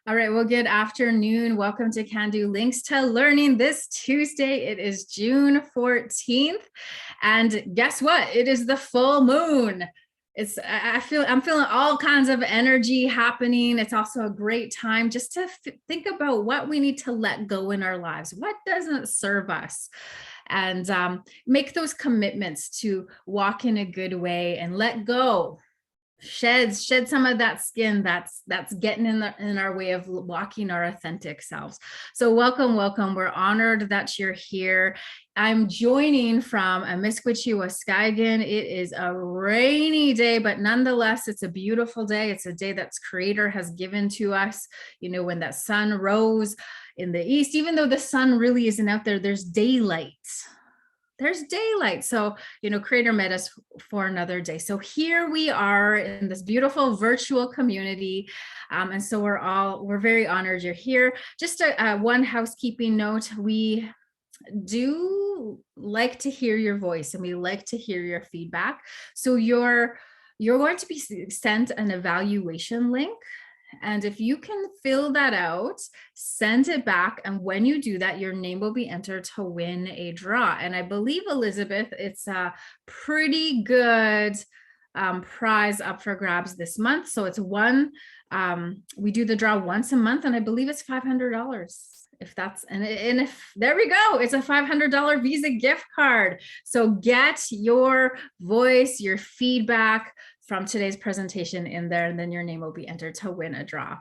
All right, well, good afternoon. Welcome to Can Do Links to Learning this Tuesday. It is June 14th. And guess what? It is the full moon. I'm feeling all kinds of energy happening. It's also a great time just to think about what we need to let go in our lives. What doesn't serve us? And make those commitments to walk in a good way and let go. Shed some of that skin that's getting in our way of walking our authentic selves. So welcome. We're honored that you're here. I'm joining from Amisquitchie-Waskagan. It is a rainy day, but nonetheless, it's a beautiful day. It's a day that's Creator has given to us. You know, when that sun rose in the east, even though the sun really isn't out there, there's daylight. So, you know, Creator met us for another day. So here we are in this beautiful virtual community. And so we're very honored you're here. Just one housekeeping note. We do like to hear your voice and we like to hear your feedback. So you're going to be sent an evaluation link. And if you can fill that out, send it back. And when you do that, your name will be entered to win a draw. And I believe, Elizabeth, it's a pretty good prize up for grabs this month. So it's we do the draw once a month, and I believe it's $500. If there we go, it's a $500 Visa gift card. So get your voice, your feedback from today's presentation in there, and then your name will be entered to win a draw.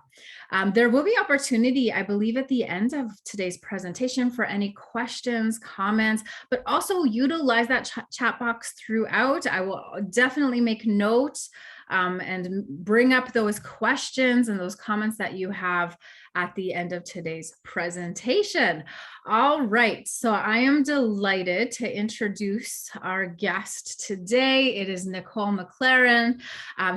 There will be opportunity, I believe, at the end of today's presentation for any questions, comments, but also utilize that chat box throughout. I will definitely make notes and bring up those questions and those comments that you have at the end of today's presentation. All right, so I am delighted to introduce our guest today. It is Nicole McLaren.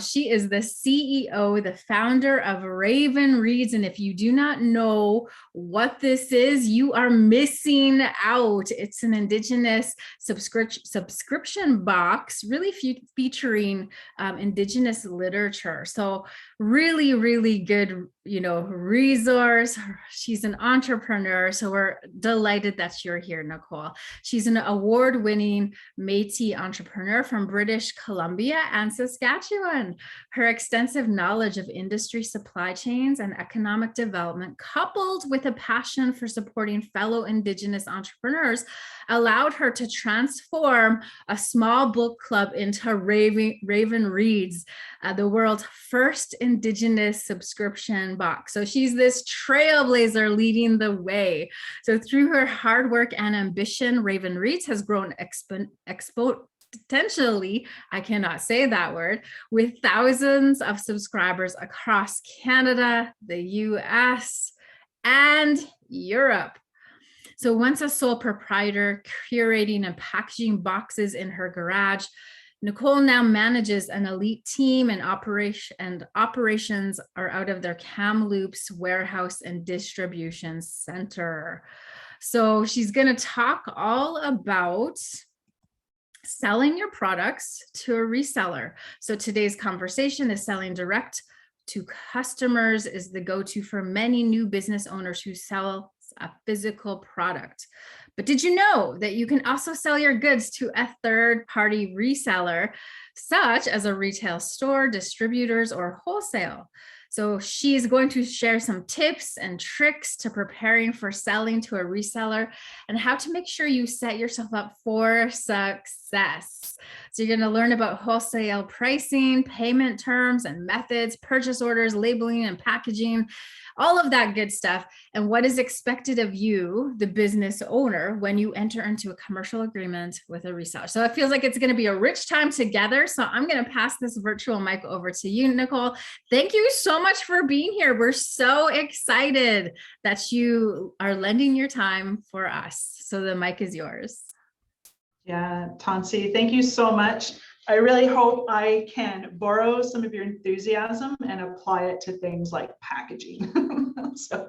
She is the CEO, the founder of Raven Reads. And if you do not know what this is, you are missing out. It's an Indigenous subscription box, really featuring Indigenous literature. So really, really good, you know, resource. She's an entrepreneur. So we're delighted that you're here, Nicole. She's an award-winning Métis entrepreneur from British Columbia and Saskatchewan. Her extensive knowledge of industry supply chains and economic development, coupled with a passion for supporting fellow Indigenous entrepreneurs, allowed her to transform a small book club into Raven Reads, the world's first Indigenous subscription box. So she's this trailblazer leading the way. So through her hard work and ambition, Raven Reads has grown exponentially, I cannot say that word, with thousands of subscribers across Canada, the US, and Europe. So once a sole proprietor, curating and packaging boxes in her garage, Nicole now manages an elite team, and operations are out of their Kamloops warehouse and distribution center. So she's going to talk all about selling your products to a reseller. So today's conversation is selling direct to customers is the go-to for many new business owners who sell a physical product. But did you know that you can also sell your goods to a third-party reseller, such as a retail store, distributors, or wholesale? So she's going to share some tips and tricks to preparing for selling to a reseller and how to make sure you set yourself up for success. So you're going to learn about wholesale pricing, payment terms and methods, purchase orders, labeling and packaging, all of that good stuff, and what is expected of you, the business owner, when you enter into a commercial agreement with a reseller. So it feels like it's going to be a rich time together. So I'm going to pass this virtual mic over to you, Nicole. Thank you so much for being here. We're so excited that you are lending your time for us. So the mic is yours. Yeah, Tansi, thank you so much. I really hope I can borrow some of your enthusiasm and apply it to things like packaging. So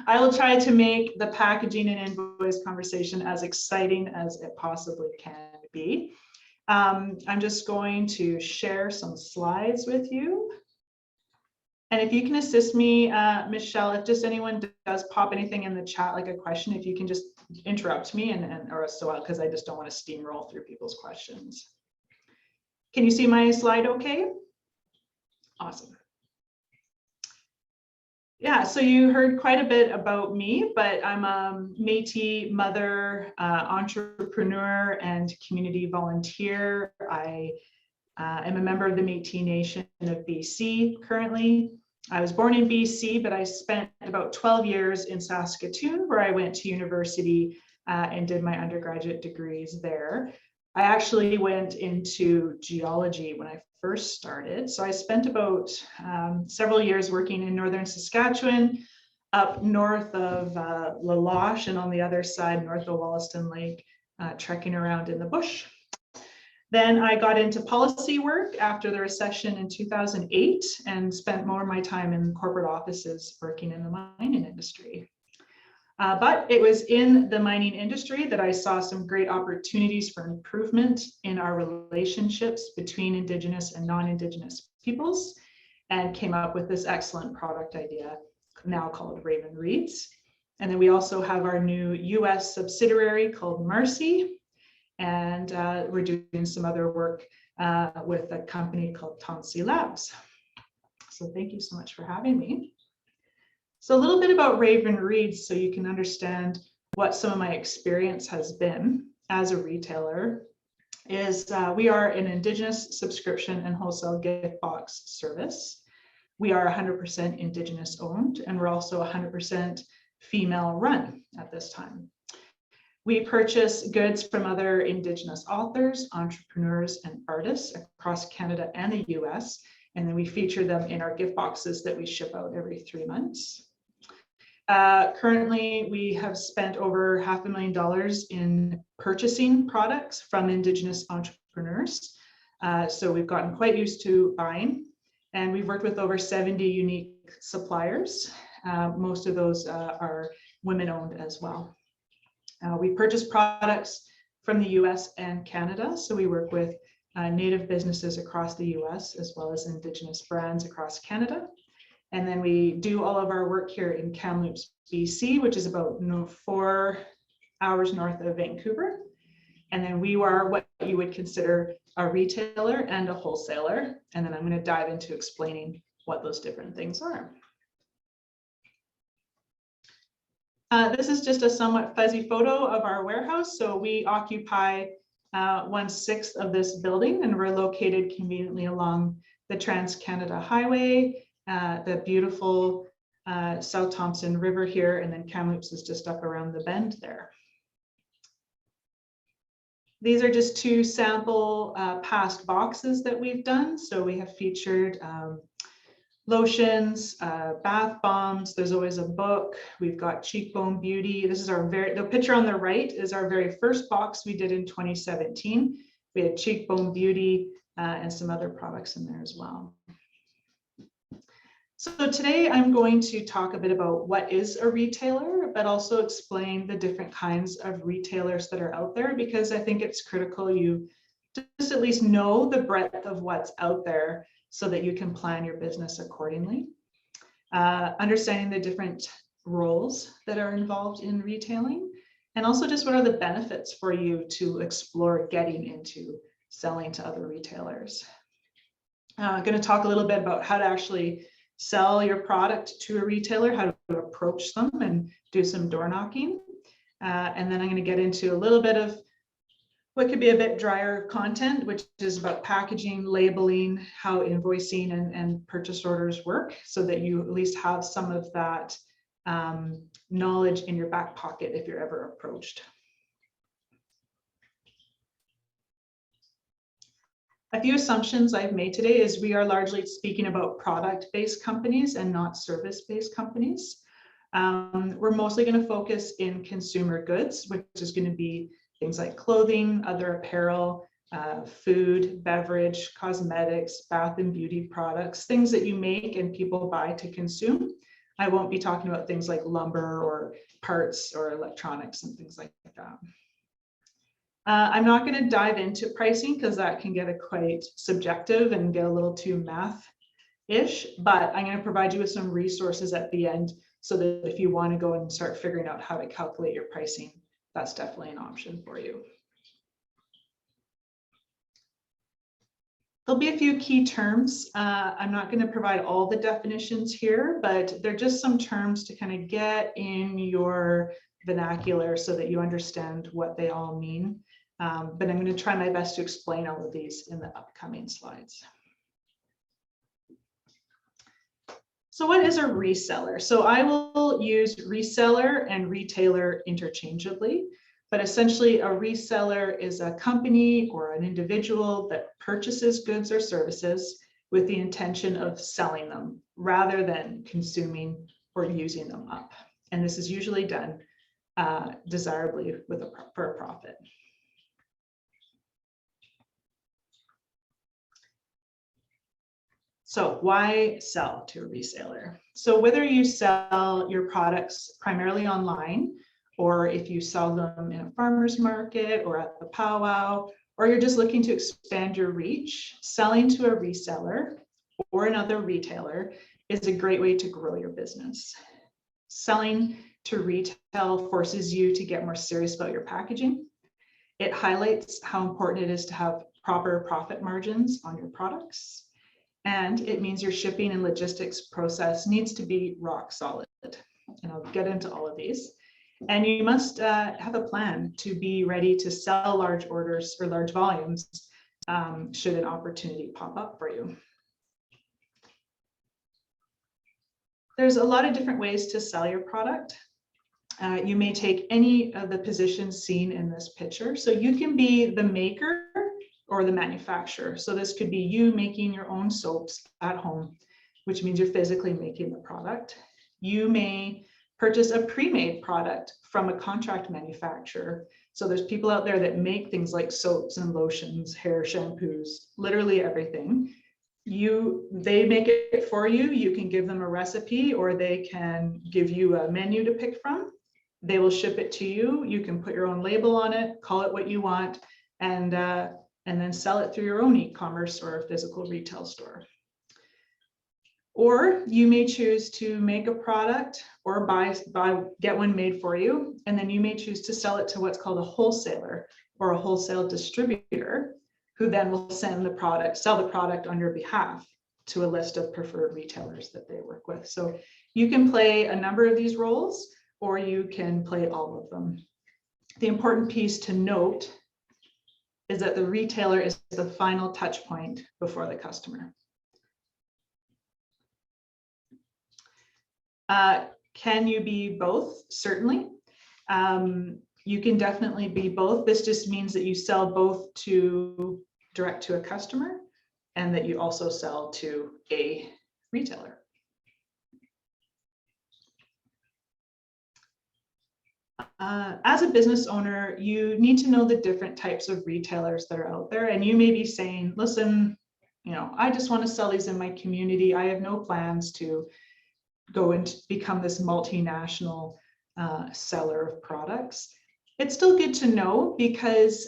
I will try to make the packaging and invoice conversation as exciting as it possibly can be. I'm just going to share some slides with you. And if you can assist me, Michelle, if just anyone does pop anything in the chat, like a question, if you can just interrupt me or so, because I just don't want to steamroll through people's questions. Can you see my slide okay? Awesome. Yeah, so you heard quite a bit about me, but I'm a Métis mother, entrepreneur, and community volunteer. I am a member of the Métis Nation of BC currently. I was born in BC, but I spent about 12 years in Saskatoon, where I went to university and did my undergraduate degrees there. I actually went into geology when I first started. So I spent about several years working in northern Saskatchewan, up north of La Loche, and on the other side, north of Wollaston Lake, trekking around in the bush. Then I got into policy work after the recession in 2008 and spent more of my time in corporate offices working in the mining industry. But it was in the mining industry that I saw some great opportunities for improvement in our relationships between Indigenous and non-Indigenous peoples, and came up with this excellent product idea now called Raven Reeds. And then we also have our new US subsidiary called Mercy, and we're doing some other work with a company called Tonsi Labs. So thank you so much for having me. So a little bit about Raven Reeds so you can understand what some of my experience has been as a retailer is we are an Indigenous subscription and wholesale gift box service. We are 100% Indigenous owned, and we're also 100% female run at this time. We purchase goods from other Indigenous authors, entrepreneurs, and artists across Canada and the US, and then we feature them in our gift boxes that we ship out every 3 months. Currently, we have spent over $500,000 in purchasing products from Indigenous entrepreneurs. So we've gotten quite used to buying, and we've worked with over 70 unique suppliers. Most of those are women-owned as well. We purchase products from the US and Canada, so we work with Native businesses across the US as well as Indigenous brands across Canada. And then we do all of our work here in Kamloops, BC, which is about 4 hours north of Vancouver. And then we are what you would consider a retailer and a wholesaler. And then I'm going to dive into explaining what those different things are. This is just a somewhat fuzzy photo of our warehouse. So we occupy 1/6 of this building, and we're located conveniently along the Trans-Canada Highway, the beautiful South Thompson River here, and then Kamloops is just up around the bend there. These are just 2 sample past boxes that we've done. So we have featured lotions, bath bombs. There's always a book. We've got Cheekbone Beauty. This is the picture on the right is our very first box we did in 2017. We had Cheekbone Beauty and some other products in there as well. So today I'm going to talk a bit about what is a retailer, but also explain the different kinds of retailers that are out there, because I think it's critical you just at least know the breadth of what's out there so that you can plan your business accordingly. Understanding the different roles that are involved in retailing, and also just what are the benefits for you to explore getting into selling to other retailers. I'm going to talk a little bit about how to actually sell your product to a retailer, how to approach them and do some door knocking. And then I'm going to get into a little bit of what could be a bit drier content, which is about packaging, labeling, how invoicing and purchase orders work, so that you at least have some of that knowledge in your back pocket if you're ever approached. A few assumptions I've made today is we are largely speaking about product-based companies and not service-based companies. We're mostly going to focus in consumer goods, which is going to be things like clothing, other apparel, food, beverage, cosmetics, bath and beauty products, things that you make and people buy to consume. I won't be talking about things like lumber or parts or electronics and things like that. I'm not going to dive into pricing because that can get quite subjective and get a little too math ish, but I'm going to provide you with some resources at the end so that if you want to go and start figuring out how to calculate your pricing, that's definitely an option for you. There'll be a few key terms. I'm not going to provide all the definitions here, but they're just some terms to kind of get in your vernacular so that you understand what they all mean. But I'm going to try my best to explain all of these in the upcoming slides. So what is a reseller? So I will use reseller and retailer interchangeably, but essentially a reseller is a company or an individual that purchases goods or services with the intention of selling them rather than consuming or using them up. And this is usually done desirably with for a profit. So why sell to a reseller? So whether you sell your products primarily online, or if you sell them in a farmer's market or at the powwow, or you're just looking to expand your reach, selling to a reseller or another retailer is a great way to grow your business. Selling to retail forces you to get more serious about your packaging. It highlights how important it is to have proper profit margins on your products. And it means your shipping and logistics process needs to be rock solid. And I'll get into all of these. And you must have a plan to be ready to sell large orders or large volumes should an opportunity pop up for you. There's a lot of different ways to sell your product. You may take any of the positions seen in this picture. So you can be the maker or the manufacturer. So this could be you making your own soaps at home, which means you're physically making the product. You may purchase a pre-made product from a contract manufacturer. So there's people out there that make things like soaps and lotions, hair shampoos, literally everything. They make it for you. You can give them a recipe or they can give you a menu to pick from. They will ship it to you. You can put your own label on it, call it what you want, and then sell it through your own e-commerce or physical retail store. Or you may choose to make a product or get one made for you, and then you may choose to sell it to what's called a wholesaler or a wholesale distributor, who then will sell the product on your behalf to a list of preferred retailers that they work with. So you can play a number of these roles, or you can play all of them. The important piece to note is that the retailer is the final touch point before the customer. Can you be both? Certainly. You can definitely be both. This just means that you sell both direct to a customer and that you also sell to a retailer. As a business owner, you need to know the different types of retailers that are out there. And you may be saying, listen, I just want to sell these in my community. I have no plans to go and become this multinational seller of products. It's still good to know because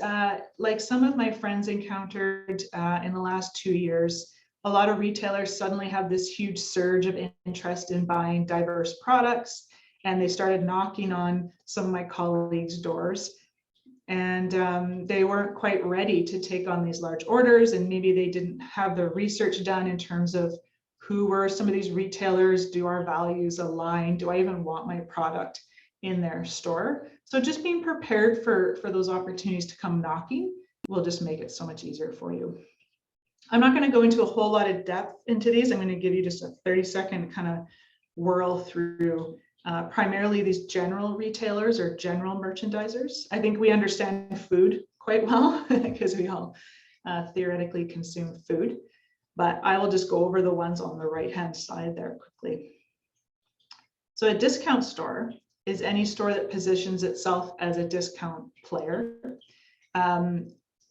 like some of my friends encountered in the last 2 years, a lot of retailers suddenly have this huge surge of interest in buying diverse products. And they started knocking on some of my colleagues' doors, and they weren't quite ready to take on these large orders, and maybe they didn't have the research done in terms of who were some of these retailers, do our values align, do I even want my product in their store? So just being prepared for those opportunities to come knocking will just make it so much easier for you. I'm not going to go into a whole lot of depth into these. I'm going to give you just a 30-second kind of whirl through primarily these general retailers or general merchandisers. I think we understand food quite well because we all theoretically consume food, but I will just go over the ones on the right-hand side there quickly. So a discount store is any store that positions itself as a discount player. The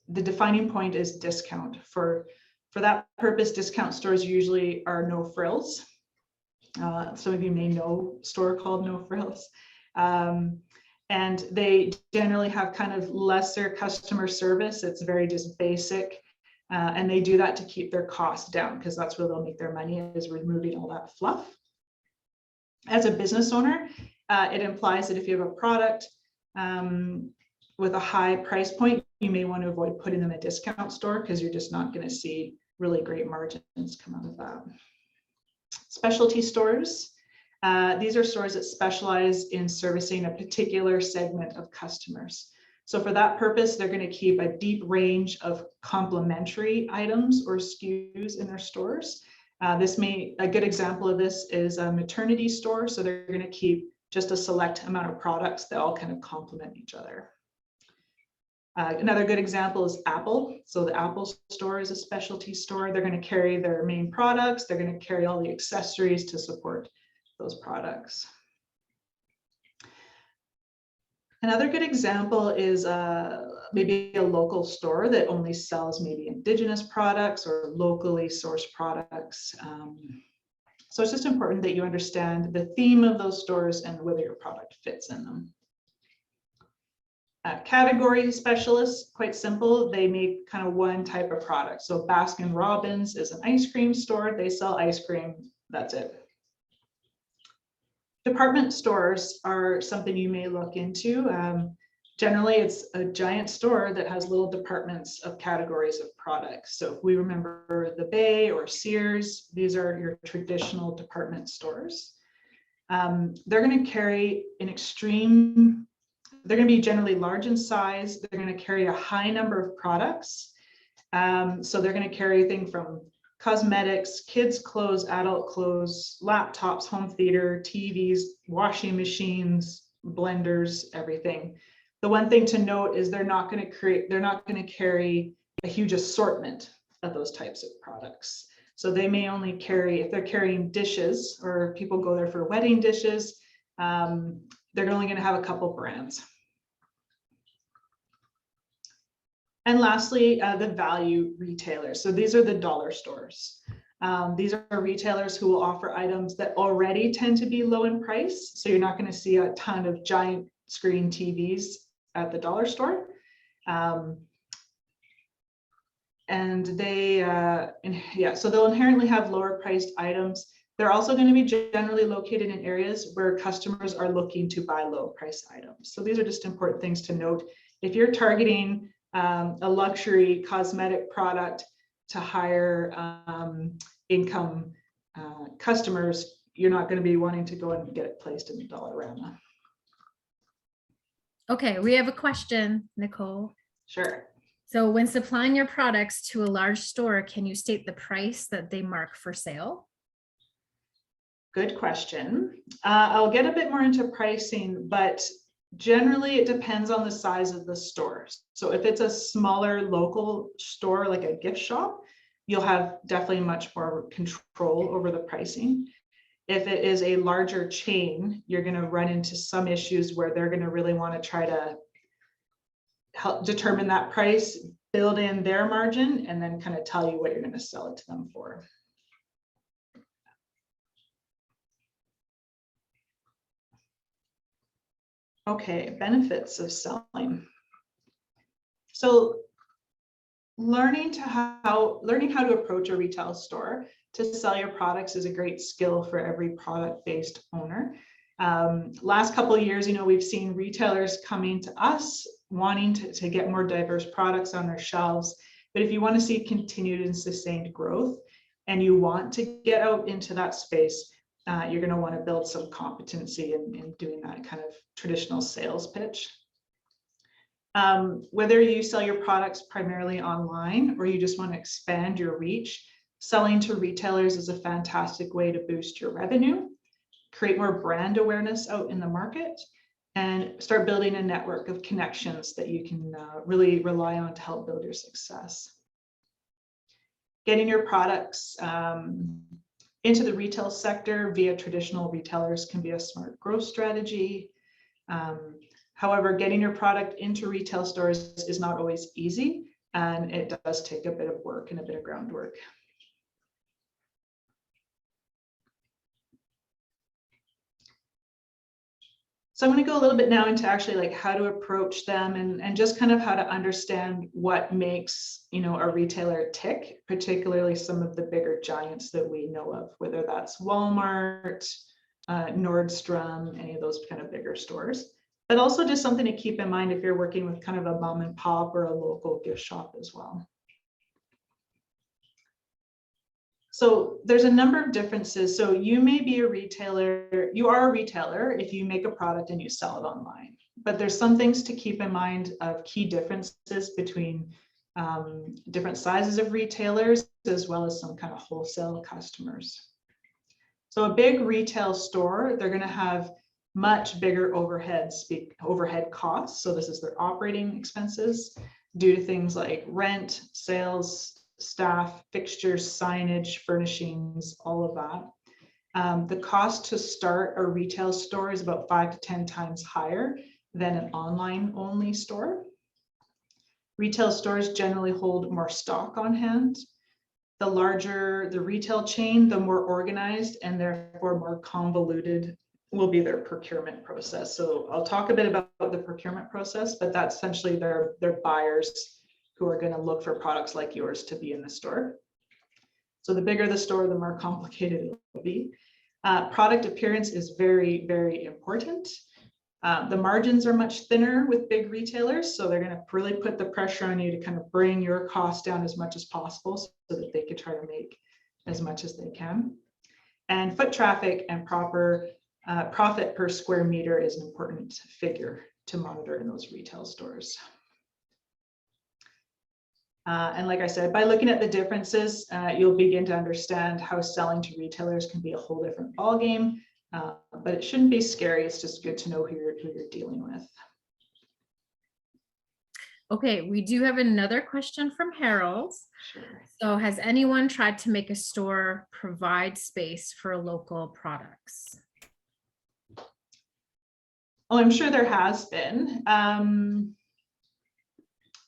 defining point is discount. For that purpose, discount stores usually are no frills. Some of you may know a store called No Frills. And they generally have kind of lesser customer service. It's very just basic. And they do that to keep their costs down, because that's where they'll make their money, is removing all that fluff. As a business owner, it implies that if you have a product with a high price point, you may want to avoid putting them in a discount store, because you're just not going to see really great margins come out of that. Specialty stores. These are stores that specialize in servicing a particular segment of customers. So for that purpose, they're going to keep a deep range of complementary items or SKUs in their stores. A good example of this is a maternity store. So they're going to keep just a select amount of products that all kind of complement each other. Another good example is Apple. So the Apple store is a specialty store. They're going to carry their main products. They're going to carry all the accessories to support those products. Another good example is maybe a local store that only sells maybe Indigenous products or locally sourced products. So it's just important that you understand the theme of those stores and whether your product fits in them. Category specialists, quite simple. They make kind of one type of product. So Baskin Robbins is an ice cream store. They sell ice cream. That's it. Department stores are something you may look into. Generally, it's a giant store that has little departments of categories of products. So if we remember the Bay or Sears, these are your traditional department stores. They're going to carry they're going to be generally large in size. They're going to carry a high number of products. So they're going to carry anything from cosmetics, kids' clothes, adult clothes, laptops, home theater, TVs, washing machines, blenders, everything. The one thing to note is they're not going to carry a huge assortment of those types of products. So they may only carry, if they're carrying dishes, or people go there for wedding dishes, they're only going to have a couple brands. And lastly, the value retailers. So these are the dollar stores. These are retailers who will offer items that already tend to be low in price. So you're not going to see a ton of giant screen TVs at the dollar store. So they'll inherently have lower priced items. They're also going to be generally located in areas where customers are looking to buy low price items. So these are just important things to note. If you're targeting a luxury cosmetic product to higher income customers, you're not going to be wanting to go and get it placed in the Dollarama. Okay, we have a question, Nicole. Sure. So when supplying your products to a large store, can you state the price that they mark for sale? Good question. I'll get a bit more into pricing, but generally it depends on the size of the store. So if it's a smaller local store, like a gift shop, you'll have definitely much more control over the pricing. If it is a larger chain, you're going to run into some issues where they're going to really want to try to help determine that price, build in their margin, and then kind of tell you what you're going to sell it to them for. Okay, benefits of selling. So learning how to approach a retail store to sell your products is a great skill for every product-based owner. Last couple of years, we've seen retailers coming to us wanting to get more diverse products on their shelves. But if you want to see continued and sustained growth and you want to get out into that space, you're going to want to build some competency in doing that kind of traditional sales pitch. Whether you sell your products primarily online or you just want to expand your reach, selling to retailers is a fantastic way to boost your revenue, create more brand awareness out in the market, and start building a network of connections that you can really rely on to help build your success. Getting your products into the retail sector via traditional retailers can be a smart growth strategy. However, getting your product into retail stores is not always easy, and it does take a bit of work and a bit of groundwork. So I'm going to go a little bit now into actually like how to approach them and just kind of how to understand what makes, you know, a retailer tick, particularly some of the bigger giants that we know of, whether that's Walmart, Nordstrom, any of those kind of bigger stores. But also just something to keep in mind if you're working with kind of a mom and pop or a local gift shop as well. So there's a number of differences. So you may be a retailer, you are a retailer if you make a product and you sell it online, but there's some things to keep in mind of key differences between different sizes of retailers, as well as some kind of wholesale customers. So a big retail store, they're going to have much bigger overhead costs. So this is their operating expenses due to things like rent, sales, staff, fixtures, signage, furnishings, all of that. The cost to start a retail store is about 5 to 10 times higher than an online only store. Retail stores generally hold more stock on hand. The larger the retail chain, the more organized and therefore more convoluted will be their procurement process. So I'll talk a bit about the procurement process, but that's essentially their buyers who are going to look for products like yours to be in the store. So the bigger the store, the more complicated it will be. Product appearance is very, very important. The margins are much thinner with big retailers, so they're going to really put the pressure on you to kind of bring your costs down as much as possible so that they can try to make as much as they can. And foot traffic and proper profit per square meter is an important figure to monitor in those retail stores. And like I said, by looking at the differences, you'll begin to understand how selling to retailers can be a whole different ballgame, but it shouldn't be scary. It's just good to know who you're dealing with. Okay, we do have another question from Harold. Sure. So has anyone tried to make a store provide space for local products? Oh, I'm sure there has been.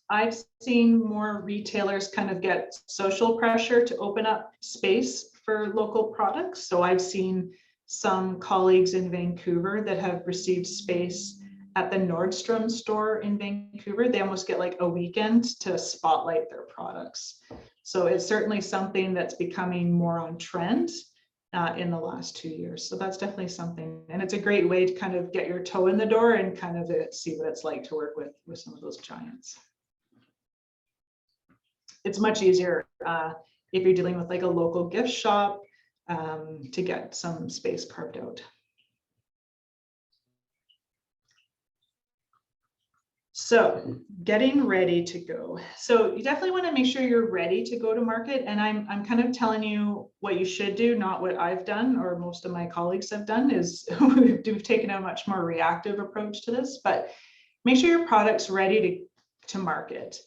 I've seen more retailers kind of get social pressure to open up space for local products. So I've seen some colleagues in Vancouver that have received space at the Nordstrom store in Vancouver. They almost get like a weekend to spotlight their products. So it's certainly something that's becoming more on trend in the last 2 years. So that's definitely something. And it's a great way to kind of get your toe in the door and kind of see what it's like to work with some of those giants. It's much easier if you're dealing with like a local gift shop to get some space carved out. So getting ready to go. So you definitely want to make sure you're ready to go to market. And I'm kind of telling you what you should do, not what I've done or most of my colleagues have done, is we've taken a much more reactive approach to this, but make sure your product's ready to market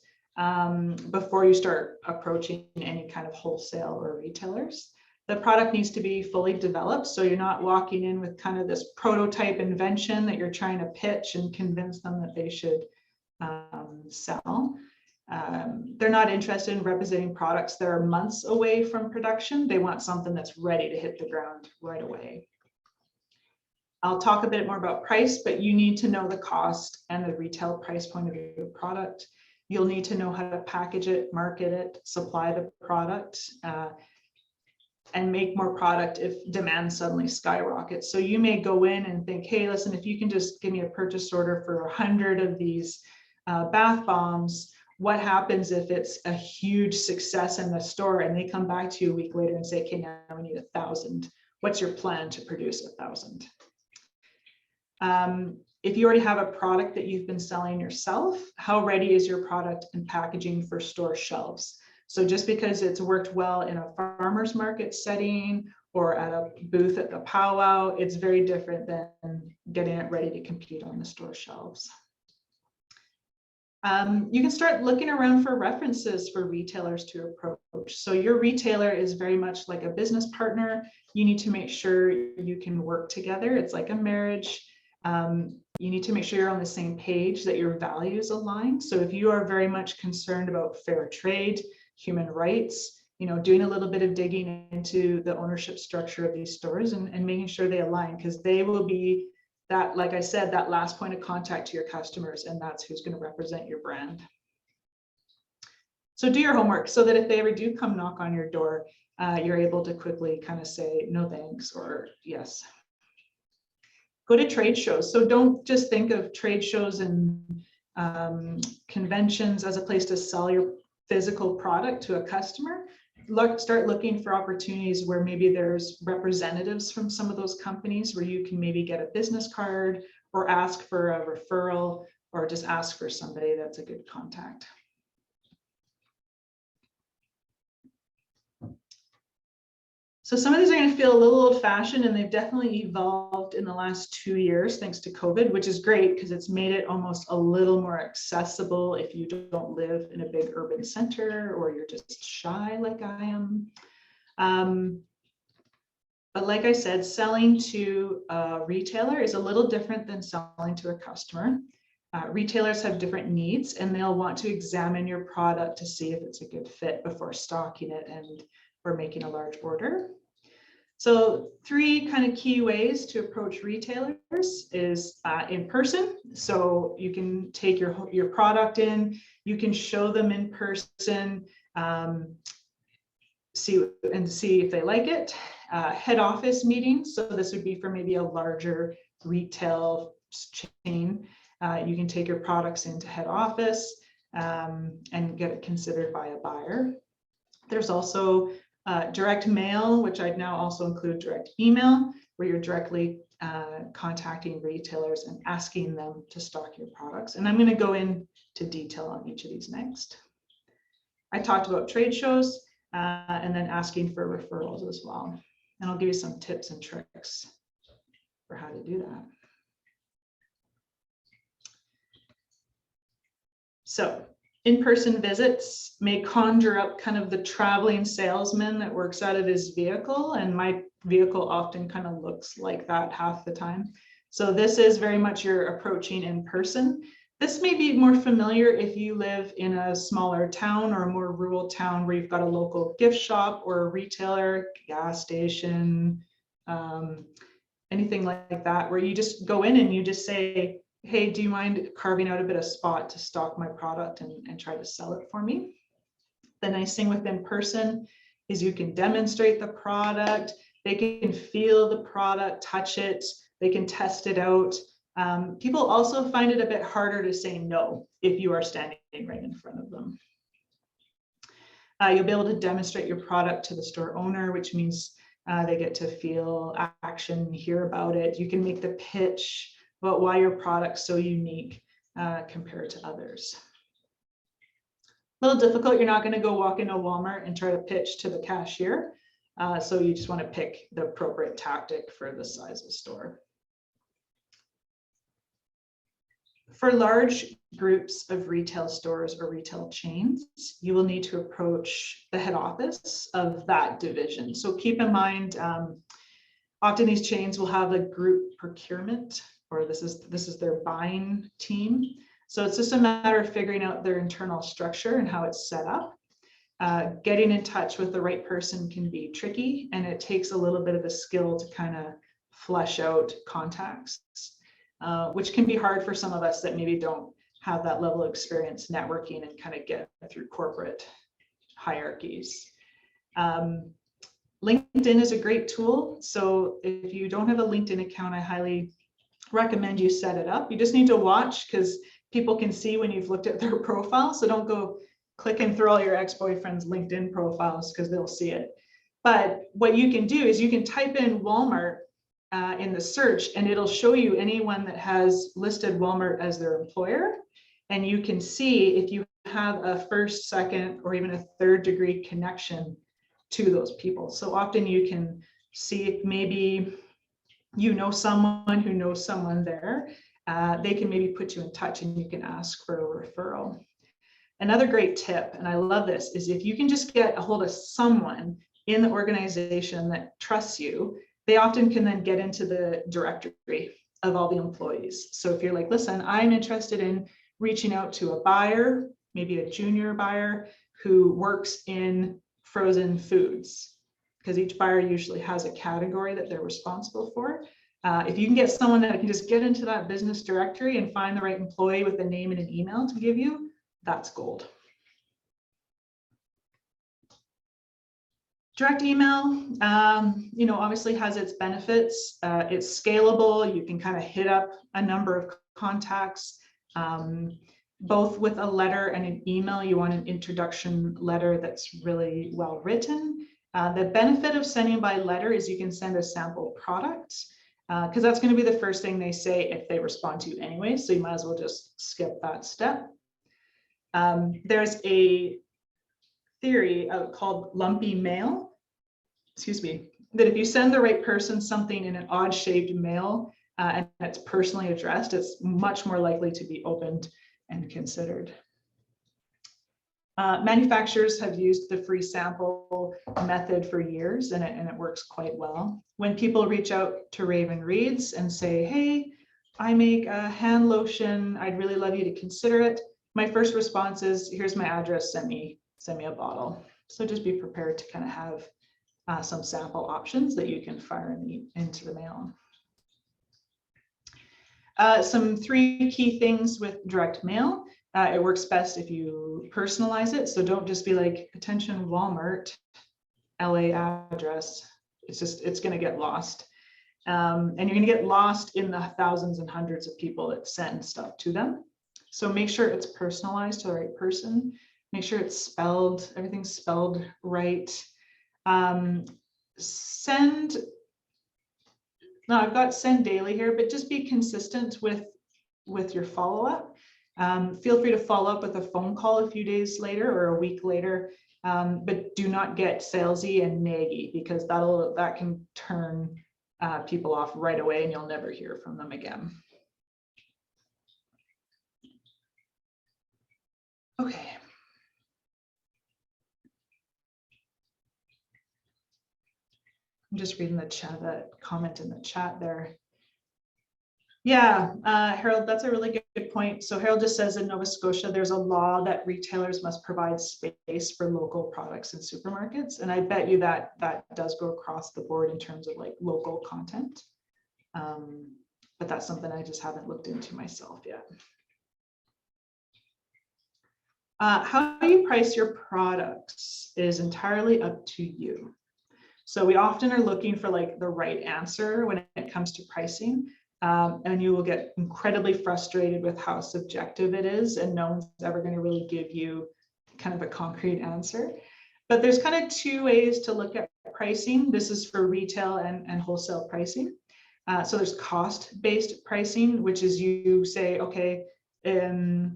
before you start approaching any kind of wholesale or retailers. The product needs to be fully developed, so you're not walking in with kind of this prototype invention that you're trying to pitch and convince them that they should sell. They're not interested in representing products that are months away from production. They want something that's ready to hit the ground right away. I'll talk a bit more about price, but you need to know the cost and the retail price point of your product. You'll need to know how to package it, market it, supply the product, and make more product if demand suddenly skyrockets. So you may go in and think, hey, listen, if you can just give me a purchase order for 100 of these bath bombs, what happens if it's a huge success in the store and they come back to you a week later and say, okay, now we need 1,000. What's your plan to produce 1,000? If you already have a product that you've been selling yourself, how ready is your product and packaging for store shelves? So just because it's worked well in a farmer's market setting or at a booth at the powwow, it's very different than getting it ready to compete on the store shelves. You can start looking around for references for retailers to approach. So your retailer is very much like a business partner. You need to make sure you can work together. It's like a marriage. You need to make sure you're on the same page, that your values align. So if you are very much concerned about fair trade, human rights, doing a little bit of digging into the ownership structure of these stores and making sure they align, because they will be that, like I said, that last point of contact to your customers, and that's who's going to represent your brand. So do your homework so that if they ever do come knock on your door, you're able to quickly kind of say no thanks or yes. Go to trade shows. So don't just think of trade shows and conventions as a place to sell your physical product to a customer. Start looking for opportunities where maybe there's representatives from some of those companies where you can maybe get a business card or ask for a referral or just ask for somebody that's a good contact. So some of these are going to feel a little old-fashioned, and they've definitely evolved in the last 2 years thanks to COVID, which is great because it's made it almost a little more accessible if you don't live in a big urban center or you're just shy like I am. But like I said, selling to a retailer is a little different than selling to a customer. Retailers have different needs, and they'll want to examine your product to see if it's a good fit before stocking it and or making a large order. So 3 kind of key ways to approach retailers is in person. So you can take your product in, you can show them in person, see if they like it. Head office meetings. So this would be for maybe a larger retail chain. You can take your products into head office and get it considered by a buyer. There's also direct mail, which I'd now also include direct email, where you're directly contacting retailers and asking them to stock your products. And I'm going to go into detail on each of these next. I talked about trade shows and then asking for referrals as well. And I'll give you some tips and tricks for how to do that. So in-person visits may conjure up kind of the traveling salesman that works out of his vehicle, and my vehicle often kind of looks like that half the time. So this is very much you're approaching in person. This may be more familiar if you live in a smaller town or a more rural town where you've got a local gift shop or a retailer, gas station, anything like that, where you just go in and you just say, hey, do you mind carving out a bit of spot to stock my product and try to sell it for me? The nice thing with in person is you can demonstrate the product, they can feel the product, touch it, they can test it out. People also find it a bit harder to say no if you are standing right in front of them. You'll be able to demonstrate your product to the store owner, which means they get to feel action, hear about it. You can make the pitch about why your product's so unique compared to others. A little difficult, you're not going to go walk into Walmart and try to pitch to the cashier. So you just want to pick the appropriate tactic for the size of store. For large groups of retail stores or retail chains, you will need to approach the head office of that division. So keep in mind, often these chains will have a group procurement, or this is their buying team. So it's just a matter of figuring out their internal structure and how it's set up. Getting in touch with the right person can be tricky, and it takes a little bit of a skill to kind of flesh out contacts, which can be hard for some of us that maybe don't have that level of experience networking and kind of get through corporate hierarchies. LinkedIn is a great tool. So if you don't have a LinkedIn account, I highly recommend you set it up. You just need to watch because people can see when you've looked at their profile. So don't go clicking through all your ex-boyfriend's LinkedIn profiles because they'll see it. But what you can do is you can type in Walmart in the search, and it'll show you anyone that has listed Walmart as their employer. And you can see if you have a first, second, or even a third degree connection to those people. So often you can see if maybe you know someone who knows someone there. They can maybe put you in touch and you can ask for a referral. Another great tip, and I love this, is if you can just get a hold of someone in the organization that trusts you, they often can then get into the directory of all the employees. So if you're like, listen, I'm interested in reaching out to a buyer, maybe a junior buyer who works in frozen foods, because each buyer usually has a category that they're responsible for. If you can get someone that can just get into that business directory and find the right employee with a name and an email to give you, that's gold. Direct email, obviously has its benefits. It's scalable. You can kind of hit up a number of contacts, both with a letter and an email. You want an introduction letter that's really well written. The benefit of sending by letter is you can send a sample product, because that's going to be the first thing they say if they respond to you anyway. So you might as well just skip that step. There's a theory called lumpy mail, that if you send the right person something in an odd shaped mail and it's personally addressed, it's much more likely to be opened and considered. Manufacturers have used the free sample method for years, and it works quite well. When people reach out to Raven Reads and say, hey, I make a hand lotion, I'd really love you to consider it, my first response is, here's my address, send me a bottle. So just be prepared to kind of have some sample options that you can fire into the mail. Some 3 key things with direct mail. It works best if you personalize it. So don't just be like, attention Walmart, LA address. It's going to get lost. And you're going to get lost in the thousands and hundreds of people that send stuff to them. So make sure it's personalized to the right person. Make sure it's spelled, everything's spelled right. Now I've got send daily here, but just be consistent with your follow-up. Feel free to follow up with a phone call a few days later or a week later, but do not get salesy and naggy, because that can turn people off right away and you'll never hear from them again. Okay. I'm just reading the chat, that comment in the chat there. Yeah, Harold, that's a really good point. So Harold just says in Nova Scotia, there's a law that retailers must provide space for local products in supermarkets. And I bet you that does go across the board in terms of like local content. But that's something I just haven't looked into myself yet. How you price your products is entirely up to you. So we often are looking for like the right answer when it comes to pricing. And you will get incredibly frustrated with how subjective it is, and no one's ever going to really give you kind of a concrete answer. But there's kind of 2 ways to look at pricing. This is for retail and wholesale pricing. So there's cost-based pricing, which is you say, okay, if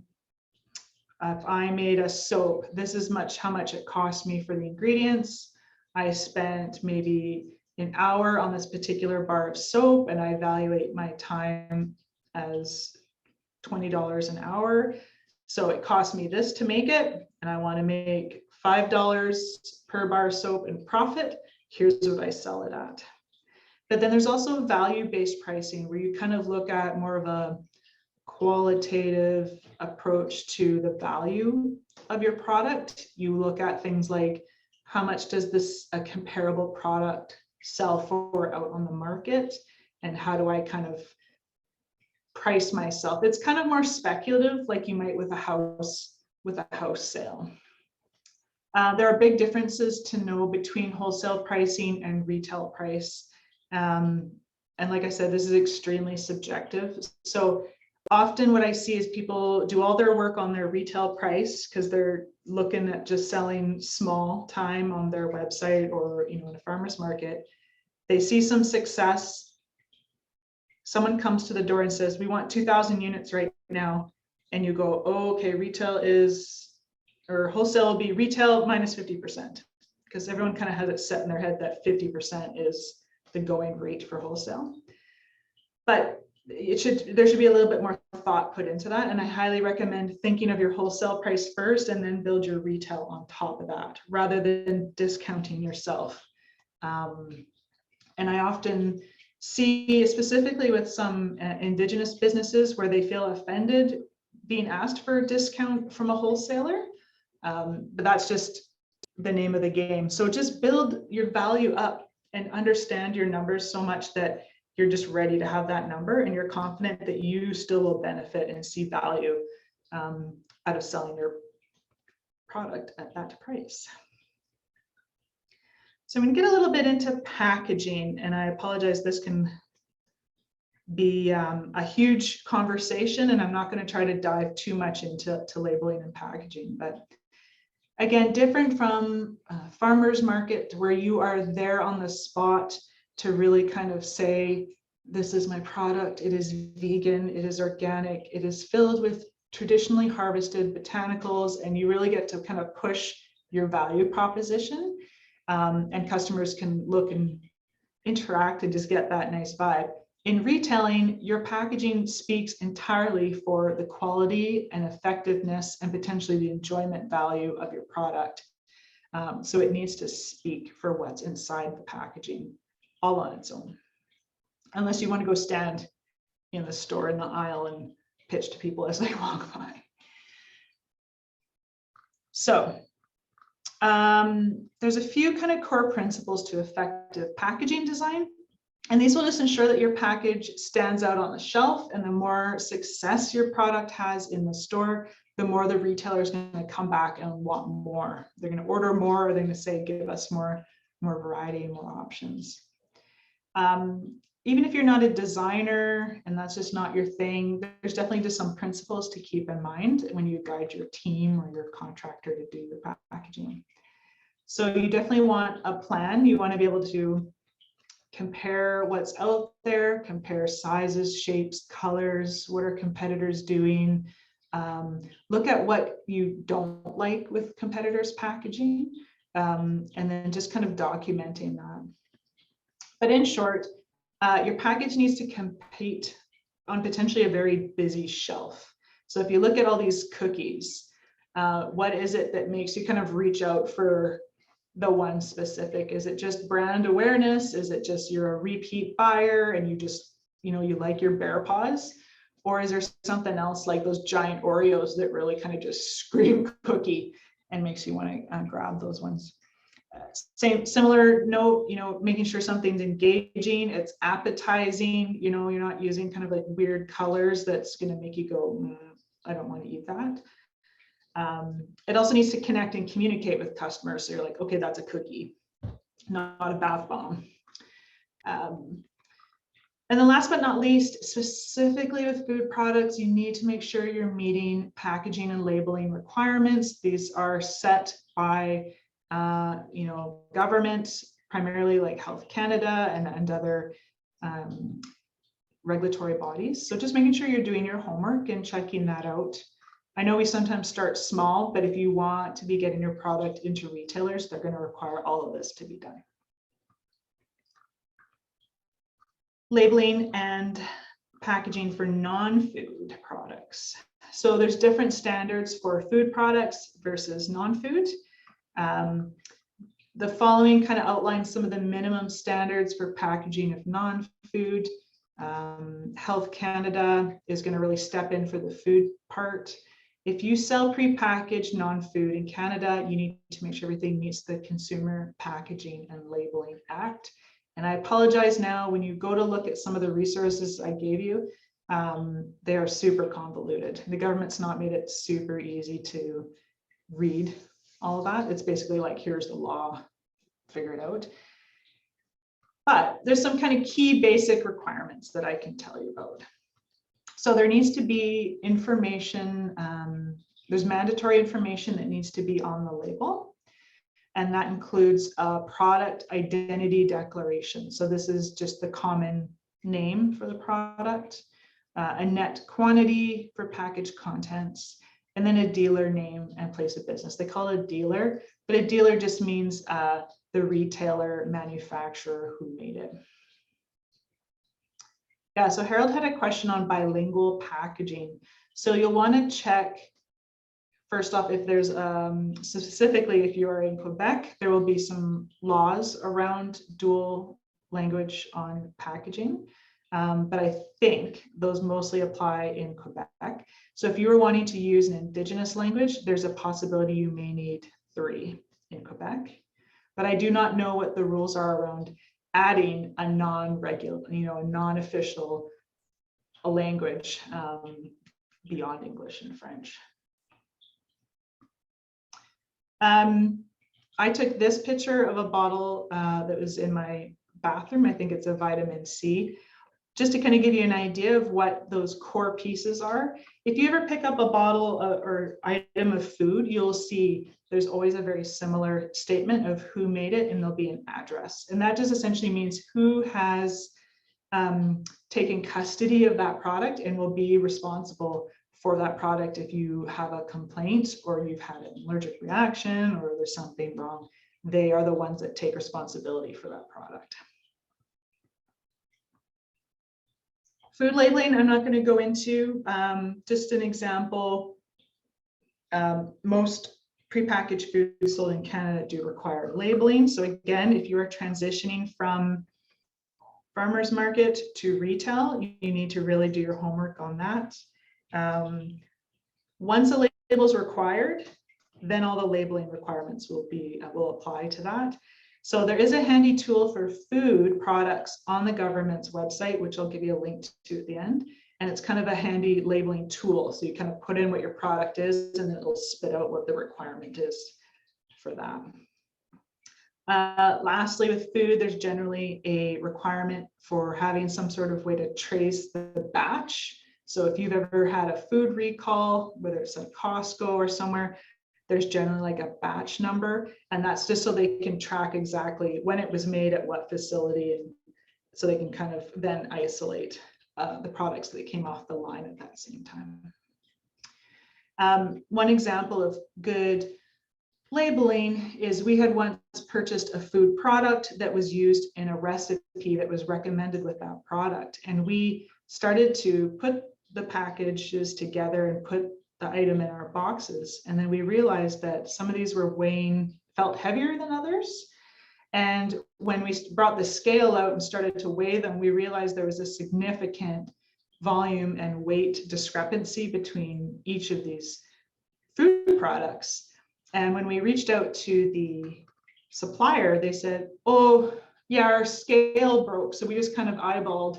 I made a soap, this is how much it cost me for the ingredients. I spent maybe an hour on this particular bar of soap, and I evaluate my time as $20 an hour. So it cost me this to make it, and I want to make $5 per bar of soap in profit. Here's what I sell it at. But then there's also value-based pricing, where you kind of look at more of a qualitative approach to the value of your product. You look at things like, how much does a comparable product sell for out on the market, and how do I kind of price myself? It's kind of more speculative, like you might with a house sale. There are big differences to know between wholesale pricing and retail price. And like I said, this is extremely subjective. So often what I see is people do all their work on their retail price because they're looking at just selling small time on their website or in a farmer's market. They see some success. Someone comes to the door and says, we want 2,000 units right now. And you go, oh, okay, wholesale will be retail minus 50%, because everyone kind of has it set in their head that 50% is the going rate for wholesale. But there should be a little bit more thought put into that. And I highly recommend thinking of your wholesale price first and then build your retail on top of that, rather than discounting yourself. And I often see, specifically with some Indigenous businesses, where they feel offended being asked for a discount from a wholesaler. But that's just the name of the game. So just build your value up and understand your numbers so much that you're just ready to have that number, and you're confident that you still will benefit and see value out of selling your product at that price. So I'm going to get a little bit into packaging, and I apologize, this can be a huge conversation, and I'm not going to try to dive too much into labeling and packaging. But again, different from farmers market, where you are there on the spot to really kind of say, this is my product, it is vegan, it is organic, it is filled with traditionally harvested botanicals, and you really get to kind of push your value proposition, and customers can look and interact and just get that nice vibe. In retailing, your packaging speaks entirely for the quality and effectiveness and potentially the enjoyment value of your product. So it needs to speak for what's inside the packaging all on its own. Unless you want to go stand in the store in the aisle and pitch to people as they walk by. So there's a few kind of core principles to effective packaging design. And these will just ensure that your package stands out on the shelf, and the more success your product has in the store, the more the retailer is going to come back and want more. They're going to order more, or they're going to say, give us more variety, more options. Even if you're not a designer and that's just not your thing, there's definitely just some principles to keep in mind when you guide your team or your contractor to do your packaging. So you definitely want a plan. You want to be able to compare what's out there, compare sizes, shapes, colors, what are competitors doing, look at what you don't like with competitors' packaging, and then just kind of documenting that. But in short, your package needs to compete on potentially a very busy shelf. So if you look at all these cookies, what is it that makes you kind of reach out for the one specific? Is it just brand awareness? Is it just you're a repeat buyer and you just, you like your bear paws? Or is there something else like those giant Oreos that really kind of just scream cookie and makes you want to grab those ones? Similar note, making sure something's engaging, it's appetizing, you're not using kind of like weird colors that's going to make you go, I don't want to eat that. It also needs to connect and communicate with customers. So you're like, okay, that's a cookie, not a bath bomb. And then last but not least, specifically with food products, you need to make sure you're meeting packaging and labeling requirements. These are set by government, primarily like Health Canada and other regulatory bodies. So just making sure you're doing your homework and checking that out. I know we sometimes start small, but if you want to be getting your product into retailers, they're going to require all of this to be done. Labeling and packaging for non-food products. So there's different standards for food products versus non-food. The following kind of outlines some of the minimum standards for packaging of non-food. Health Canada is going to really step in for the food part. If you sell prepackaged non-food in Canada, you need to make sure everything meets the Consumer Packaging and Labeling Act. And I apologize now, when you go to look at some of the resources I gave you, they are super convoluted. The government's not made it super easy to read all of that. It's basically like, here's the law, figure it out. But there's some kind of key basic requirements that I can tell you about. So there needs to be information, there's mandatory information that needs to be on the label. And that includes a product identity declaration. So this is just the common name for the product, a net quantity for packaged contents, and then a dealer name and place of business. They call it a dealer, but a dealer just means the retailer, manufacturer who made it. Yeah, so Harold had a question on bilingual packaging. So you'll want to check, first off, if there's, specifically if you are in Quebec, there will be some laws around dual language on packaging. But I think those mostly apply in Quebec. So if you were wanting to use an Indigenous language, there's a possibility you may need 3 in Quebec. But I do not know what the rules are around adding a non-regular, a non-official language beyond English and French. I took this picture of a bottle that was in my bathroom. I think it's a vitamin C, just to kind of give you an idea of what those core pieces are. If you ever pick up a bottle or item of food, you'll see there's always a very similar statement of who made it, and there'll be an address. And that just essentially means who has taken custody of that product and will be responsible for that product if you have a complaint or you've had an allergic reaction or there's something wrong. They are the ones that take responsibility for that product. Food labeling, I'm not going to go into. Just an example, most prepackaged foods sold in Canada do require labeling. So again, if you are transitioning from farmers market to retail, you need to really do your homework on that. Once a label is required, then all the labeling requirements will apply to that. So there is a handy tool for food products on the government's website, which I'll give you a link to at the end. And it's kind of a handy labeling tool. So you kind of put in what your product is, and it'll spit out what the requirement is for that. Lastly, with food, there's generally a requirement for having some sort of way to trace the batch. So if you've ever had a food recall, whether it's like Costco or somewhere, there's generally like a batch number, and that's just so they can track exactly when it was made at what facility, and so they can kind of then isolate the products that came off the line at that same time. One example of good labeling is we had once purchased a food product that was used in a recipe that was recommended with that product, and we started to put the packages together and put the item in our boxes, and then we realized that some of these were felt heavier than others. And when we brought the scale out and started to weigh them, we realized there was a significant volume and weight discrepancy between each of these food products. And when we reached out to the supplier, they said, oh yeah, our scale broke. So we just kind of eyeballed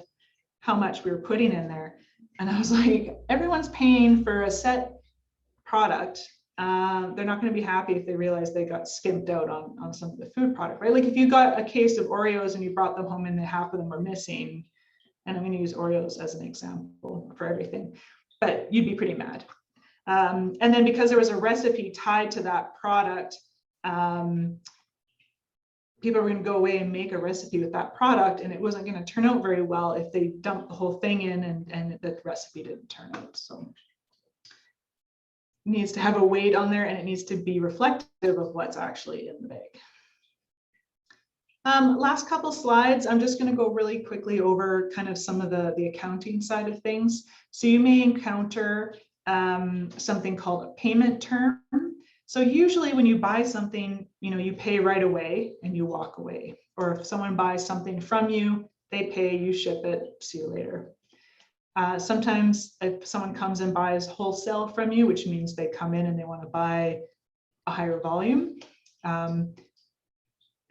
how much we were putting in there. And I was like, everyone's paying for a set product. They're not going to be happy if they realize they got skimped out on some of the food product, right? Like if you got a case of Oreos and you brought them home and half of them were missing, and I'm going to use Oreos as an example for everything, but you'd be pretty mad. And then because there was a recipe tied to that product, people were going to go away and make a recipe with that product, and it wasn't going to turn out very well if they dumped the whole thing in and the recipe didn't turn out. So it needs to have a weight on there, and it needs to be reflective of what's actually in the bag. Last couple slides, I'm just going to go really quickly over kind of some of the accounting side of things. So you may encounter something called a payment term. So usually when you buy something, you pay right away and you walk away. Or if someone buys something from you, they pay, you ship it, see you later. Sometimes if someone comes and buys wholesale from you, which means they come in and they want to buy a higher volume.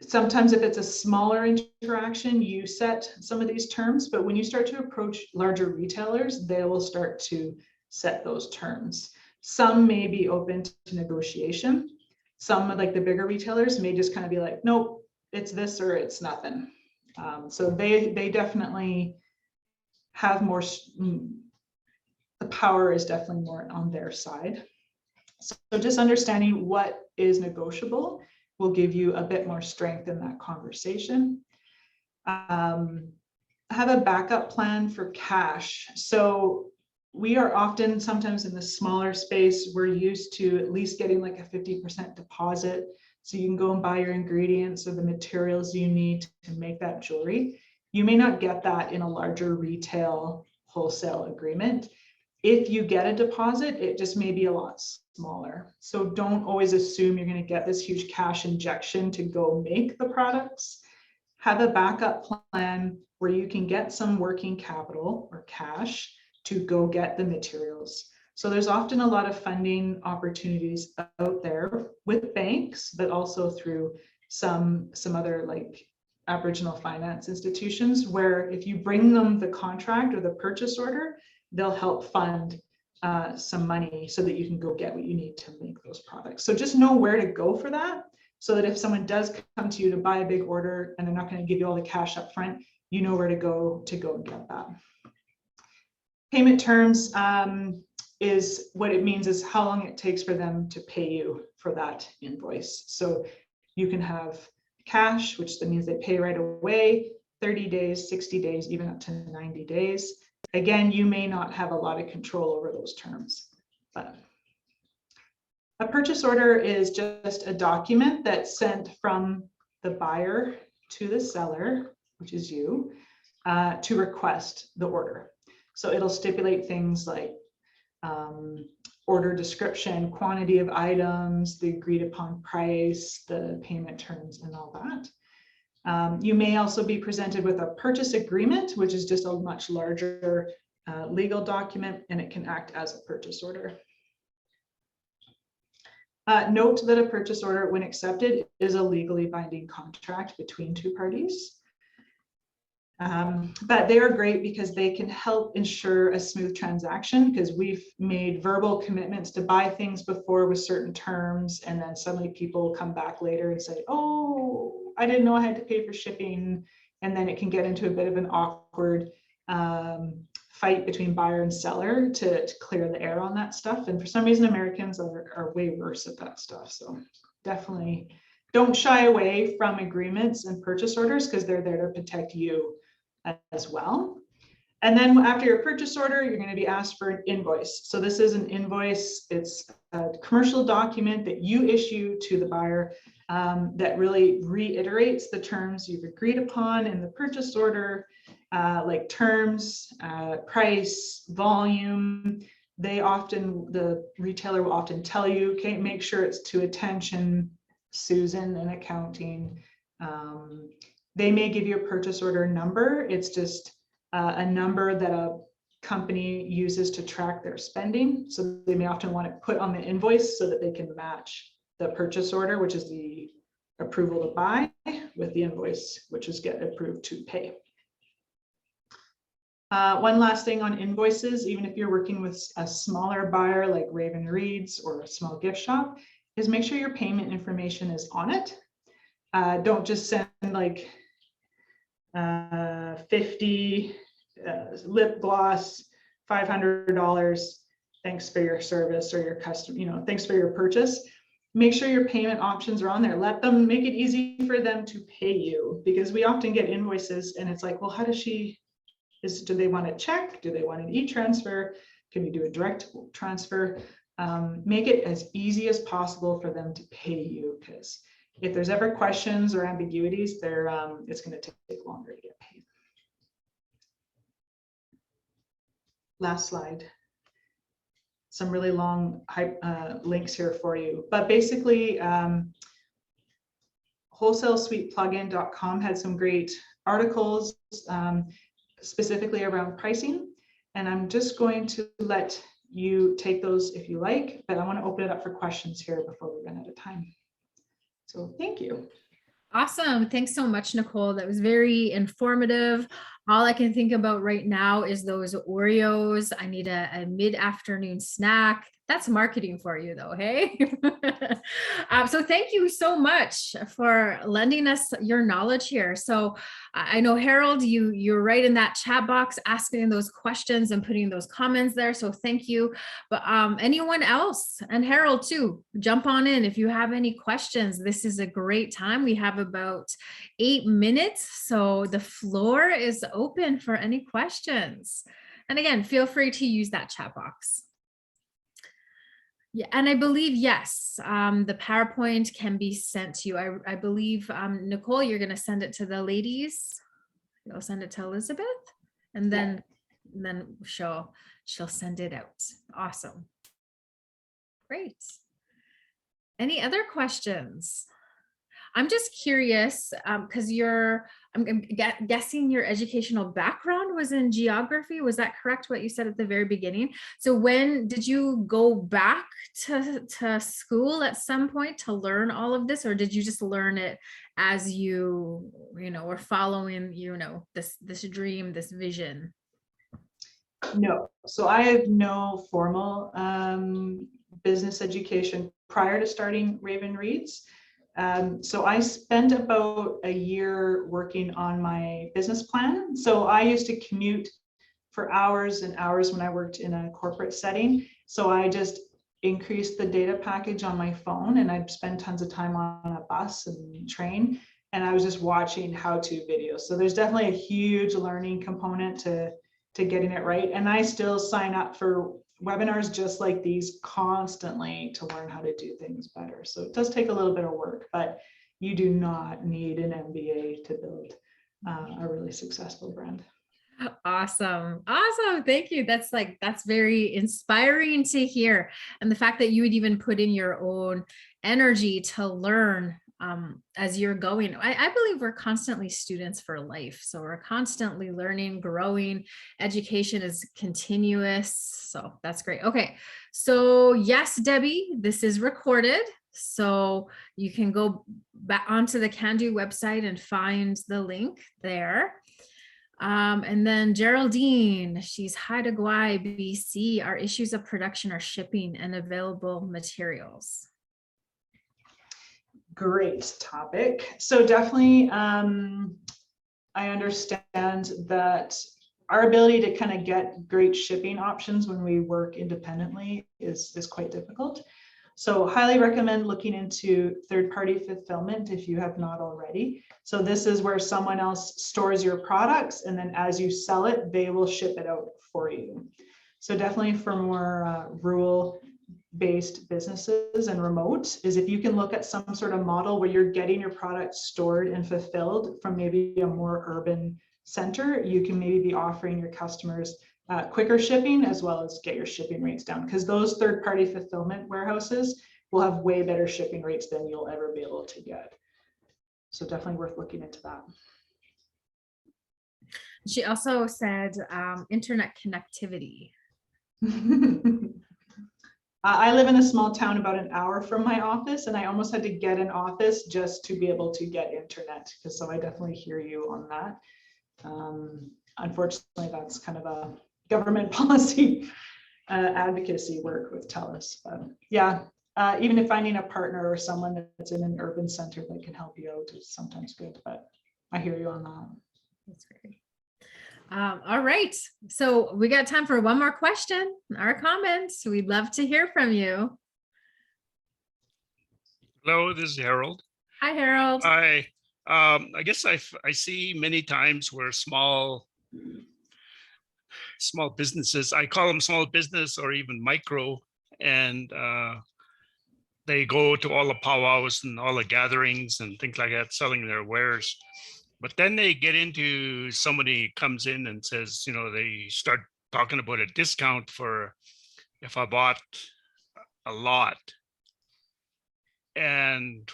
Sometimes if it's a smaller interaction, you set some of these terms, but when you start to approach larger retailers, they will start to set those terms. Some may be open to negotiation. Some, like the bigger retailers, may just kind of be like, nope, it's this or it's nothing. So they definitely have more, the power is definitely more on their side. So just understanding what is negotiable will give you a bit more strength in that conversation. Have a backup plan for cash. So we are often, sometimes in the smaller space, we're used to at least getting like a 50% deposit. So you can go and buy your ingredients or the materials you need to make that jewelry. You may not get that in a larger retail wholesale agreement. If you get a deposit, it just may be a lot smaller. So don't always assume you're going to get this huge cash injection to go make the products. Have a backup plan where you can get some working capital or cash to go get the materials. So there's often a lot of funding opportunities out there with banks, but also through some other like Aboriginal finance institutions, where if you bring them the contract or the purchase order, they'll help fund some money so that you can go get what you need to make those products. So just know where to go for that, so that if someone does come to you to buy a big order and they're not going to give you all the cash up front, you know where to go and get that. Payment terms is what it means is how long it takes for them to pay you for that invoice. So you can have cash, which that means they pay right away, 30 days, 60 days, even up to 90 days. Again, you may not have a lot of control over those terms, but a purchase order is just a document that's sent from the buyer to the seller, which is you, to request the order. So it'll stipulate things like order description, quantity of items, the agreed upon price, the payment terms, and all that. You may also be presented with a purchase agreement, which is just a much larger legal document, and it can act as a purchase order. Note that a purchase order, when accepted, is a legally binding contract between two parties. But they are great because they can help ensure a smooth transaction, because we've made verbal commitments to buy things before with certain terms, and then suddenly people come back later and say, oh, I didn't know I had to pay for shipping, and then it can get into a bit of an awkward fight between buyer and seller to clear the air on that stuff. And for some reason, Americans are way worse at that stuff. So definitely don't shy away from agreements and purchase orders, because they're there to protect you as well. And then after your purchase order, you're going to be asked for an invoice. So this is an invoice. It's a commercial document that you issue to the buyer that really reiterates the terms you've agreed upon in the purchase order, like terms, price, volume. The retailer will often tell you, okay, make sure it's to attention Susan in accounting. They may give you a purchase order number. It's just a number that a company uses to track their spending. So they may often want to put on the invoice so that they can match the purchase order, which is the approval to buy, with the invoice, which is get approved to pay. One last thing on invoices, even if you're working with a smaller buyer like Raven Reeds or a small gift shop, is make sure your payment information is on it. Don't just send like 50 lip gloss, $500, thanks for your service, or your custom, thanks for your purchase. Make sure your payment options are on there. Let them make it easy for them to pay you, because we often get invoices and it's like, well, how does do they want a check? Do they want an e-transfer? Can you do a direct transfer? Make it as easy as possible for them to pay you, because if there's ever questions or ambiguities, it's going to take longer to get paid. Last slide. Some really long links here for you, but basically wholesalesuiteplugin.com had some great articles specifically around pricing, and I'm just going to let you take those if you like, but I want to open it up for questions here before we run out of time. So thank you. Awesome. Thanks so much, Nicole. That was very informative. All I can think about right now is those Oreos. I need a mid-afternoon snack. That's marketing for you though, hey? So thank you so much for lending us your knowledge here. So I know, Harold, you're right in that chat box asking those questions and putting those comments there. So thank you. But anyone else, and Harold too, jump on in if you have any questions. This is a great time. We have about 8 minutes. So the floor is open for any questions. And again, feel free to use that chat box. Yeah, and I believe, yes, the PowerPoint can be sent to you. I believe, Nicole, you're going to send it to the ladies. You'll send it to Elizabeth, and then she'll send it out. Awesome. Great. Any other questions? I'm just curious, because you're guessing your educational background was in geography. Was that correct, what you said at the very beginning? So when did you go back to school at some point to learn all of this, or did you just learn it as you were following, this dream, this vision? No, so I have no formal business education prior to starting Raven Reads. So I spent about a year working on my business plan. So I used to commute for hours and hours when I worked in a corporate setting. So I just increased the data package on my phone, and I'd spend tons of time on a bus and train, and I was just watching how-to videos. So there's definitely a huge learning component to getting it right. And I still sign up for webinars just like these constantly to learn how to do things better. So it does take a little bit of work, but you do not need an MBA to build a really successful brand. Awesome. Thank you. That's very inspiring to hear. And the fact that you would even put in your own energy to learn as you're going. I believe we're constantly students for life. So we're constantly learning, growing. Education is continuous. So that's great. Okay. So yes, Debbie, this is recorded. So you can go back onto the Can Do website and find the link there. And then Geraldine, she's Haida Gwaii, BC. Our issues of production are shipping and available materials. Great topic. So definitely, I understand that our ability to kind of get great shipping options when we work independently is quite difficult. So highly recommend looking into third-party fulfillment if you have not already. So this is where someone else stores your products, and then as you sell it, they will ship it out for you. So definitely for more rural-based businesses and remote is if you can look at some sort of model where you're getting your product stored and fulfilled from maybe a more urban center, you can maybe be offering your customers quicker shipping as well as get your shipping rates down, because those third-party fulfillment warehouses will have way better shipping rates than you'll ever be able to get. So definitely worth looking into that. She also said internet connectivity. I live in a small town about an hour from my office, and I almost had to get an office just to be able to get internet. So I definitely hear you on that. Unfortunately, that's kind of a government policy advocacy work with TELUS. But yeah, even if finding a partner or someone that's in an urban center that can help you out is sometimes good, but I hear you on that. That's great. All right, so we got time for one more question or comment. We'd love to hear from you. Hello, this is Harold. Hi, Harold. I guess I see many times where small businesses, I call them small business or even micro, and they go to all the powwows and all the gatherings and things like that, selling their wares. But then they get into, somebody comes in and says, they start talking about a discount for if I bought a lot. And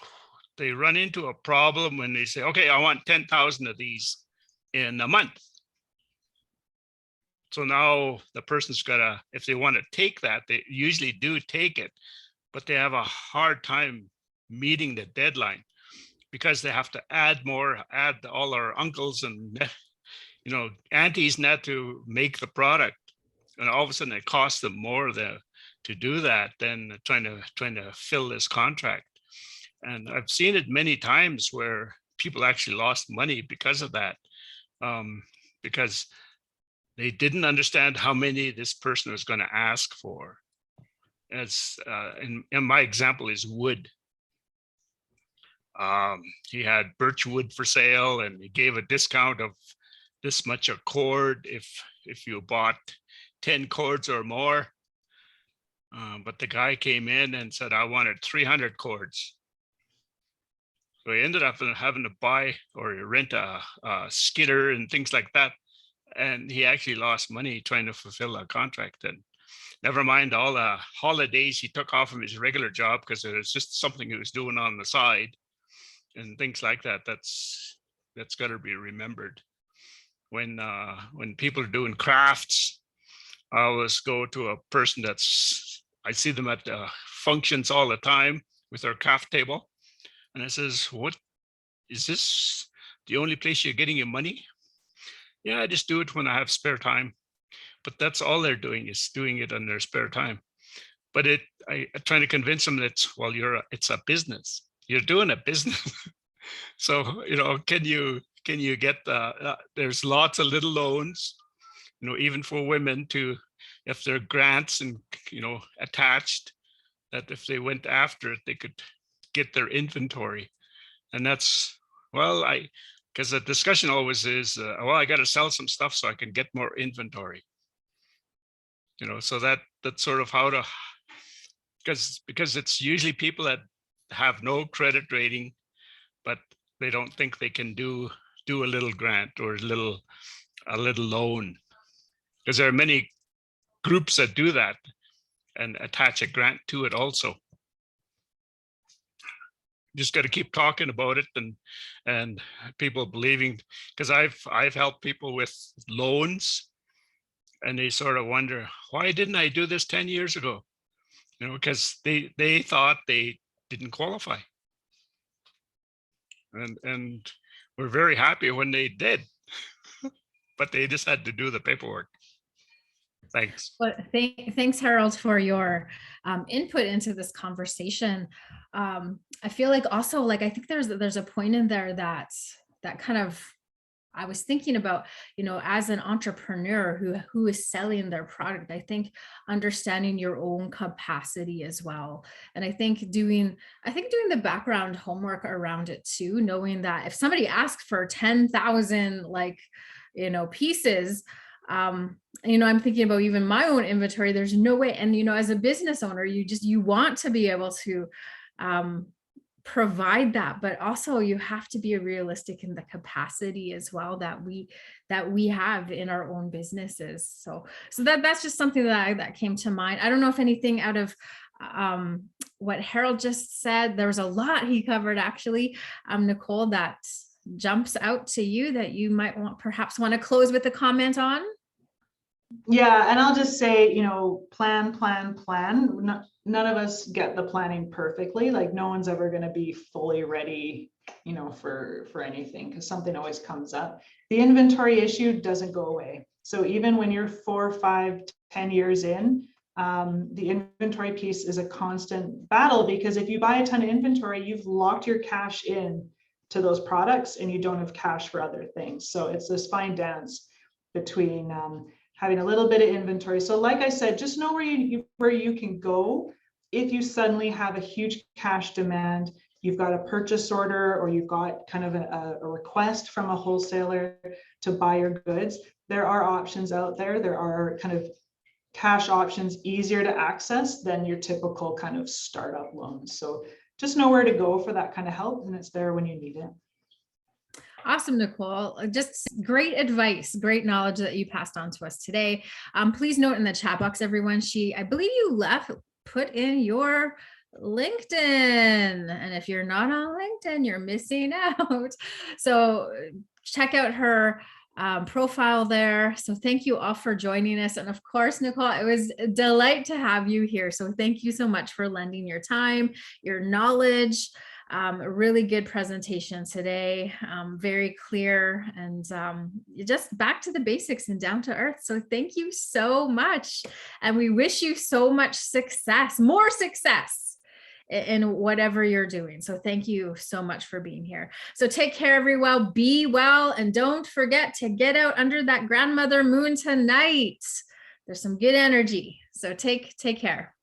they run into a problem when they say, okay, I want 10,000 of these in a month. So now the person's gotta, if they want to take that, they usually do take it, but they have a hard time meeting the deadline because they have to add all our uncles and aunties net to make the product. And all of a sudden it costs them more to do that than trying to fill this contract. And I've seen it many times where people actually lost money because of that, because they didn't understand how many this person was going to ask for. As and my example is wood. He had birch wood for sale, and he gave a discount of this much a cord if you bought 10 cords or more. But the guy came in and said, I wanted 300 cords. So he ended up having to buy or rent a skidder and things like that. And he actually lost money trying to fulfill a contract. And never mind all the holidays he took off from his regular job because it was just something he was doing on the side and things like that. that's got to be remembered. When people are doing crafts, I always go to a person I see them at functions all the time with their craft table. And I says, what, is this the only place you're getting your money? Yeah, I just do it when I have spare time. But that's all they're doing, is doing it on their spare time. But I'm trying to convince them that, well, it's a business. You're doing a business. So, can you get there's lots of little loans, even for women, if there are grants and, attached, that if they went after it, they could get their inventory. And that's, because the discussion always is, I got to sell some stuff so I can get more inventory. So that's sort of how to, because it's usually people that have no credit rating, but they don't think they can do a little grant or a little loan, because there are many groups that do that and attach a grant to it also. Just got to keep talking about it and people believing, because I've helped people with loans, and they sort of wonder, why didn't I do this 10 years ago? Because they thought they didn't qualify. And we're very happy when they did, but they just had to do the paperwork. Thanks. Well, thanks, Harold, for your input into this conversation. I feel like also, like, I think there's a point in there that kind of, I was thinking about, as an entrepreneur who is selling their product, I think understanding your own capacity as well. And I think doing the background homework around it too, knowing that if somebody asks for 10,000, pieces, I'm thinking about even my own inventory, there's no way. And, as a business owner, you want to be able to, provide that, but also you have to be realistic in the capacity as well that we have in our own businesses. So that's just something that came to mind. I don't know if anything out of what Harold just said, there was a lot he covered actually, Nicole, that jumps out to you that you might perhaps want to close with a comment on. Yeah, and I'll just say, plan. None of us get the planning perfectly. Like, no one's ever going to be fully ready, for anything, because something always comes up. The inventory issue doesn't go away. So even when you're 4, 5, 10 years in, the inventory piece is a constant battle, because if you buy a ton of inventory, you've locked your cash in to those products and you don't have cash for other things. So it's this fine dance between having a little bit of inventory. So like I said, just know where you can go if you suddenly have a huge cash demand, you've got a purchase order, or you've got kind of a request from a wholesaler to buy your goods. There are options out there. There are kind of cash options easier to access than your typical kind of startup loans. So just know where to go for that kind of help, and it's there when you need it. Awesome, Nicole. Just great advice, great knowledge that you passed on to us today. Please note in the chat box, everyone, I believe you put in your LinkedIn. And if you're not on LinkedIn, you're missing out. So check out her profile there. So thank you all for joining us. And of course, Nicole, it was a delight to have you here. So thank you so much for lending your time, your knowledge. A really good presentation today, very clear, and just back to the basics and down to earth. So thank you so much. And we wish you so much success, more success in whatever you're doing. So thank you so much for being here. So take care, everyone. Be well. And don't forget to get out under that grandmother moon tonight. There's some good energy. So take care.